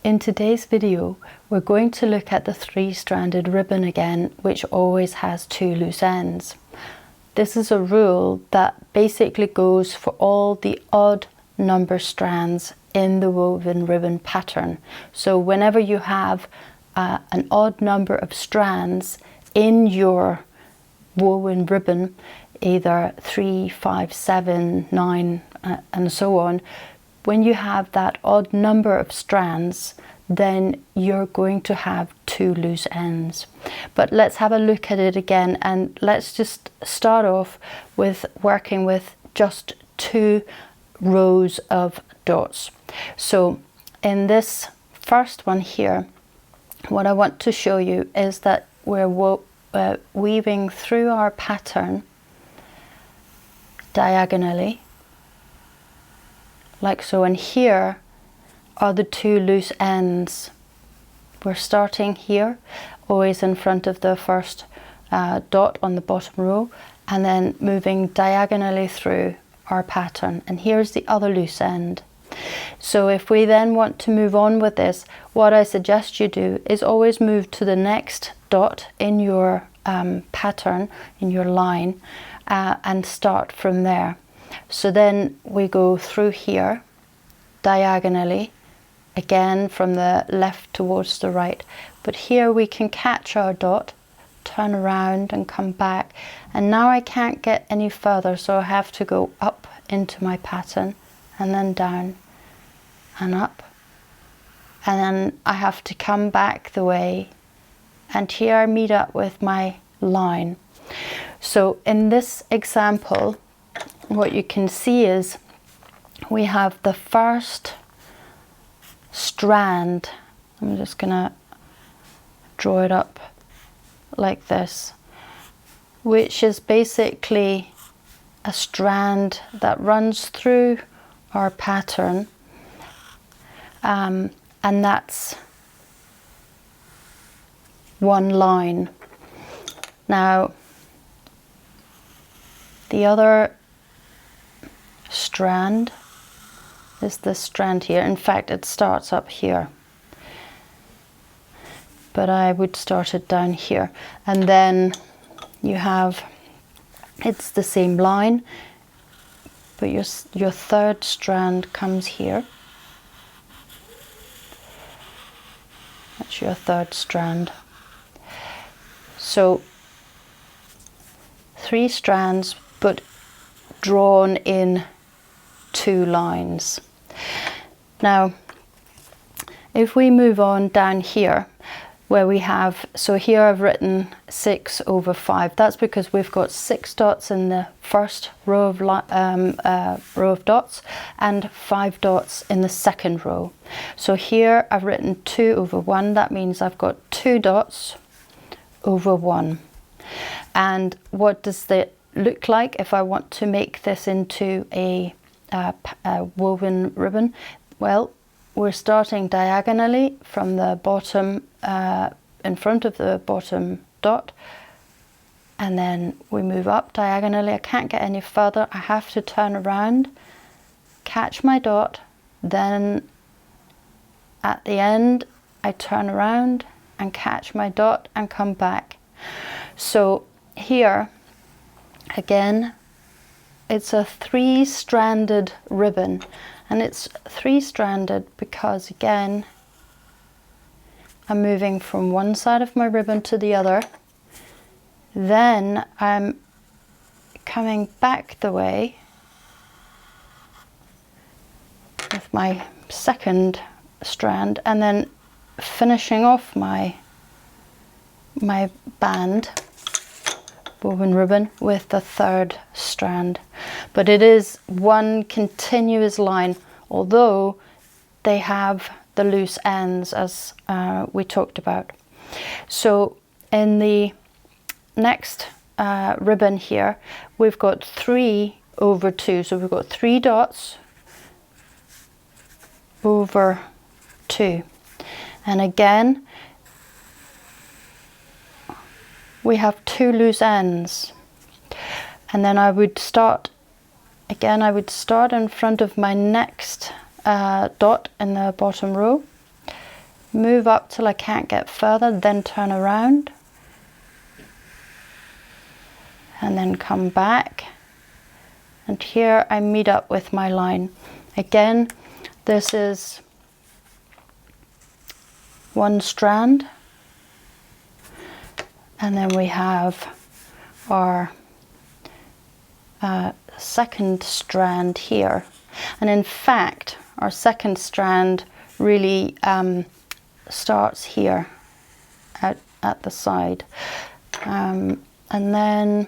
In today's video, we're going to look at the three-stranded ribbon again, which always has two loose ends. This is a rule that basically goes for all the odd number strands in the woven ribbon pattern. So whenever you have an odd number of strands in your woven ribbon, either 3, 5, 7, 9, and so on, when you have that odd number of strands, then you're going to have two loose ends. But let's have a look at it again, and let's just start off with working with just two rows of dots. So in this first one here, what I want to show you is that we're weaving through our pattern diagonally, like so, and here are the two loose ends. We're starting here, always in front of the first dot on the bottom row, and then moving diagonally through our pattern, and here's the other loose end. So if we then want to move on with this, what I suggest you do is always move to the next dot in your pattern, in your line, and start from there. So then we go through here diagonally, again from the left towards the right, but here we can catch our dot, turn around and come back, and now I can't get any further, so I have to go up into my pattern and then down and up, and then I have to come back the way, and here I meet up with my line. So in this example, what you can see is we have the first strand. I'm just gonna draw it up like this, which is basically a strand that runs through our pattern, and that's one line. Now the other strand is this strand here. In fact, it starts up here, but I would start it down here, and then you have, it's the same line, but your third strand comes here. That's your third strand. So three strands, but drawn in two lines. Now if we move on down here where we have, so here I've written 6 over 5. That's because we've got 6 dots in the first row of dots and 5 dots in the second row. So here I've written 2 over 1. That means I've got 2 dots over 1. And what does that look like if I want to make this into a woven ribbon? Well, we're starting diagonally from the bottom, in front of the bottom dot, and then we move up diagonally. I can't get any further. I have to turn around, catch my dot, then at the end I turn around and catch my dot and come back. So here again, it's a three-stranded ribbon, and it's three-stranded because again I'm moving from one side of my ribbon to the other, then I'm coming back the way with my second strand, and then finishing off my band woven ribbon with the third strand. But it is one continuous line, although they have the loose ends as we talked about. So in the next ribbon here, we've got 3 over 2. So we've got 3 dots over 2, and again we have 2 loose ends, and then I would start again, I would start in front of my next dot in the bottom row, move up till I can't get further, then turn around, and then come back. And here I meet up with my line. Again, this is one strand, and then we have our second strand here. And in fact, our second strand really starts here at the side. And then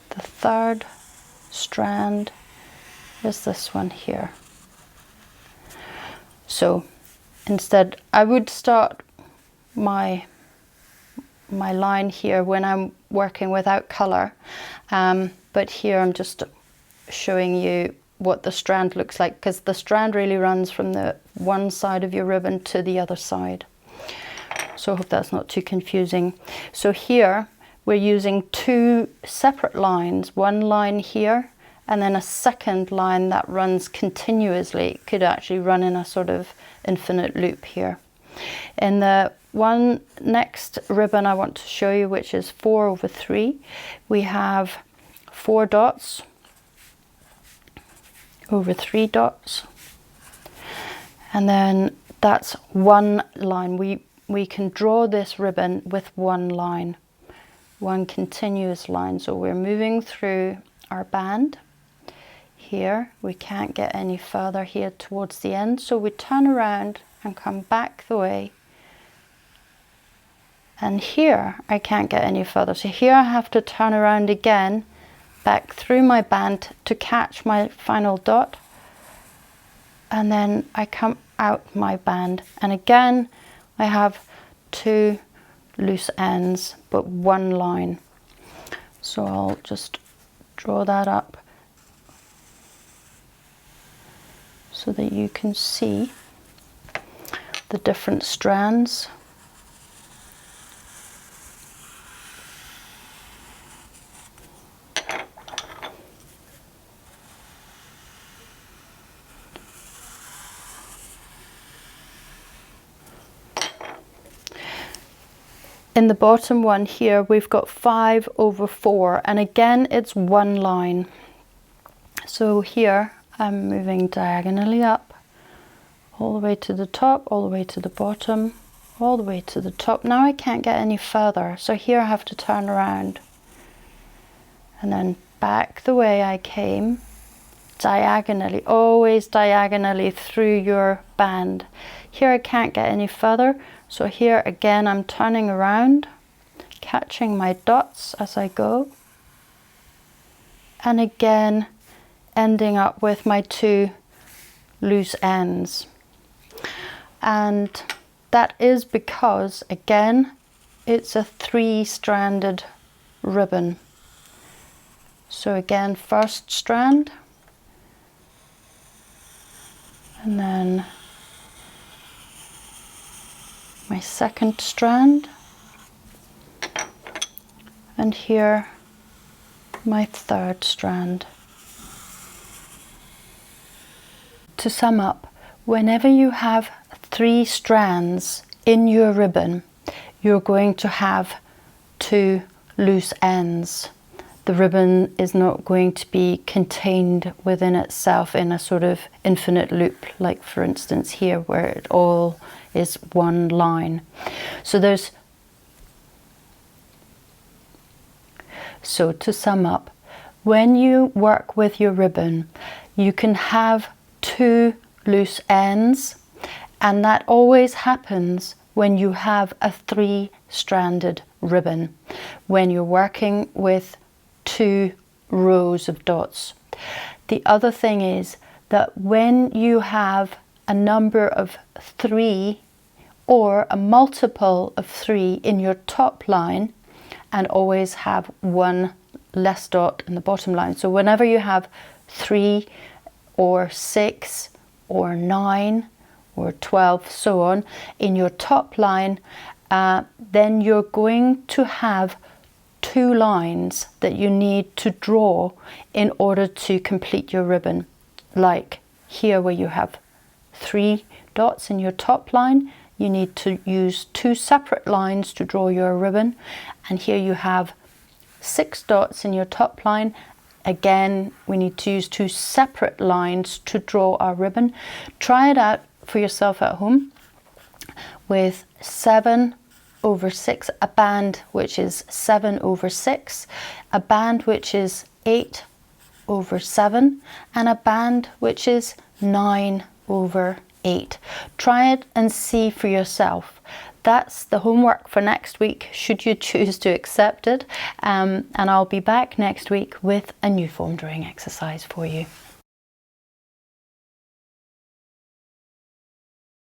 the third strand is this one here. So instead, I would start my line here when I'm working without color, but here I'm just showing you what the strand looks like, because the strand really runs from the one side of your ribbon to the other side. So I hope that's not too confusing. So here we're using two separate lines, one line here and then a second line that runs continuously. It could actually run in a sort of infinite loop here. In the one next ribbon I want to show you, which is 4/3, we have 4 dots over 3 dots, and then that's one line. We can draw this ribbon with one line, one continuous line. So we're moving through our band here. We can't get any further here towards the end, so we turn around and come back the way, and here I can't get any further, so here I have to turn around again, back through my band to catch my final dot, and then I come out my band, and again I have 2 loose ends but one line. So I'll just draw that up so that you can see the different strands. In the bottom one here, we've got 5/4, and again it's one line. So here I'm moving diagonally up, all the way to the top, all the way to the bottom, all the way to the top. Now I can't get any further, so here I have to turn around and then back the way I came, diagonally, always diagonally through your band. Here I can't get any further, so here again I'm turning around, catching my dots as I go, and again ending up with my 2 loose ends. And that is because, again, it's a 3-stranded ribbon. So again, first strand, and then my second strand, and here my third strand. To sum up, whenever you have 3 strands in your ribbon, you're going to have 2 loose ends. The ribbon is not going to be contained within itself in a sort of infinite loop, like for instance here, where it all is one line. So to sum up, when you work with your ribbon, you can have 2 loose ends, and that always happens when you have a 3-stranded ribbon, when you're working with 2 rows of dots. The other thing is that when you have a number of 3 or a multiple of 3 in your top line, and always have 1 less dot in the bottom line. So whenever you have 3 or 6 or 9 or 12, so on, in your top line, then you're going to have 2 lines that you need to draw in order to complete your ribbon. Like here, where you have 3 dots in your top line, you need to use 2 separate lines to draw your ribbon, and here you have 6 dots in your top line. Again, we need to use 2 separate lines to draw our ribbon. Try it out for yourself at home with 7/6, a band which is 7/6, a band which is 8/7, and a band which is 9/8. Try it and see for yourself. That's the homework for next week, should you choose to accept it. And I'll be back next week with a new foam drawing exercise for you.